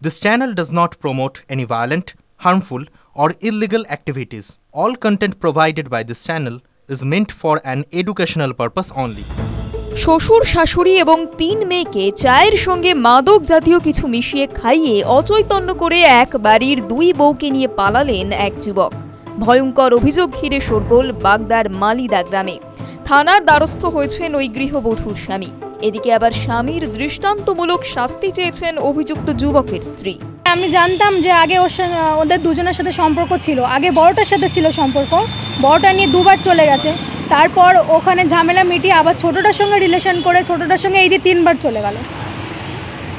This channel does not promote any violent, harmful, or illegal activities. All content provided by this channel is meant for an educational purpose only. শ্বশুর শাশুড়ি এবং 3 মেয়েকে চায়ের সঙ্গে মাদক জাতীয় কিছু মিশিয়ে খাইয়ে অচৈতন্য করে এক বাড়ির 2 বউকে নিয়ে পালালেন এক যুবক। ভয়ঙ্কর অভিযোগ ঘিরে শোরগোল বাগদার মালিদা গ্রামে। থানার দ্বারস্থ হয়েছেন ওই গৃহবধূর স্বামী। এদিকে আবার স্বামীর দৃষ্টান্তমূলক শাস্তি চেয়েছেন অভিযুক্ত যুবকের স্ত্রী। আমি জানতাম যে আগে ওদের দুজনের সাথে সম্পর্ক ছিল, আগে বড়টার সাথে ছিল সম্পর্ক, বড়টা নিয়ে 2 বার চলে গেছে। তারপর ওখানে ঝামেলা মিটিয়ে আবার ছোটটার সঙ্গে রিলেশন করে ছোটটার সঙ্গে এই দিয়ে 3 বার চলে গেল।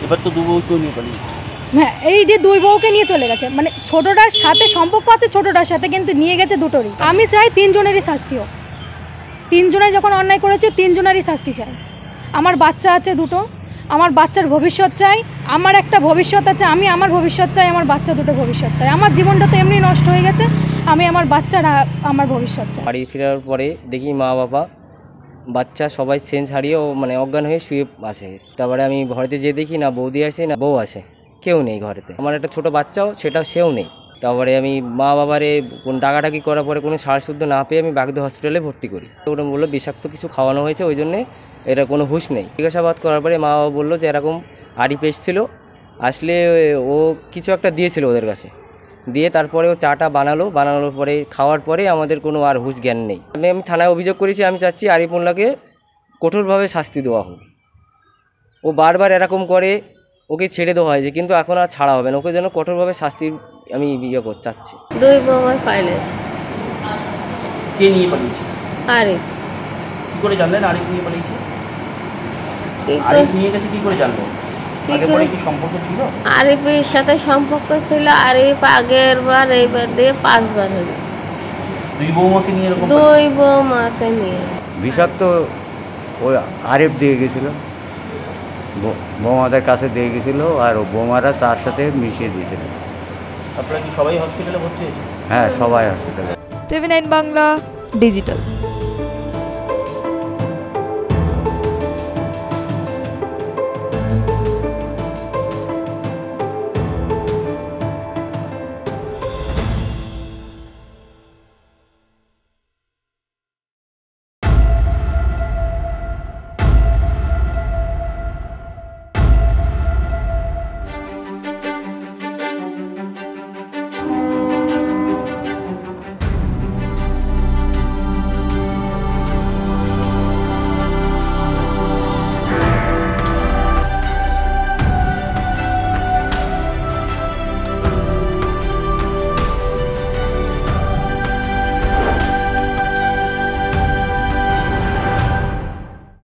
এবার তো 2 বউকে নিয়ে পালিয়েছে। হ্যাঁ, এই যে 2 বউকে নিয়ে চলে গেছে, মানে ছোটটার সাথে সম্পর্ক আছে ছোটটার সাথে, কিন্তু নিয়ে গেছে দুটোরই। আমি চাই 3 জনেরই শাস্তি হোক। 3 জনাই যখন অন্যায় করেছে 3 জনেরই শাস্তি চাই। আমার বাচ্চা আছে 2টো, আমার বাচ্চার ভবিষ্যৎ চাই, আমার একটা ভবিষ্যৎ আছে, আমি আমার ভবিষ্যৎ চাই, আমার বাচ্চা 2টো ভবিষ্যৎ চাই। আমার জীবনটা তো এমনি নষ্ট হয়ে গেছে, আমি আমার বাচ্চার আমার ভবিষ্যৎ চাই। বাড়ি ফেরার পরে দেখি মা বাবা বাচ্চা সবাই সেন্স হারিয়ে মানে অজ্ঞান হয়ে শুয়ে আছে। তারপরে আমি ঘরেতে যেয়ে দেখি না বৌদি আসে না বউ আসে, কেউ নেই ঘরেতে। আমার একটা ছোটো বাচ্চাও সেও নেই। তারপরে আমি মা বাবারে কোন ডাকাডাকি করার পরে কোনো সারশুদ্ধ না পেয়ে আমি বাগদা হসপিটালে ভর্তি করি। ওরা বললো বিষাক্ত কিছু খাওয়ানো হয়েছে, ওই জন্যে এটা কোনো হুঁশ নেই। জিজ্ঞাসাবাদ করার পরে মা বাবা বললো যে এরকম আরিফ এসেছিল, আসলে ও কিছু একটা দিয়েছিল ওদের কাছে, দিয়ে তারপরে ও চাটা বানানোর পরে খাওয়ার পরে আমাদের কোনো আর হুঁশ জ্ঞান নেই। আমি থানায় অভিযোগ করেছি, আমি চাচ্ছি আরিফ মোল্লাকে কঠোরভাবে শাস্তি দেওয়া হোক। ও বারবার এরকম করে, ওকে ছেড়ে দেওয়া হয়েছে কিন্তু এখন আর ছাড়া হবে না, ওকে যেন কঠোরভাবে শাস্তি আমি চাচ্ছি। 2 বউ পাইলেছে। কে নিয়ে পালিয়েছে? আরিফ। কি করে জানলেন আরিফ নিয়ে পালিয়েছে? আরিফ নিয়ে গেছে কি করে জানলো? আগে পরে কি সম্পর্ক ছিল? আরিফের সাথে সম্পর্ক ছিল। আরিফ আগের বার এইবার দিয়ে 5 বার হলো। 2 বউমাকে নিয়ে এরকম? 2 বউমাকে নিয়ে। বিষাক্ত ওই আরিফ দিয়ে গেছিল, বৌমাদের কাছে দিয়ে গেছিল, আর বৌমারা তার সাথে মিশিয়ে দিয়েছিল। আপনারা কি সবাই হসপিটালে ভর্তি হয়েছে? হ্যাঁ, সবাই হসপিটালে। TV9 Bangla digital.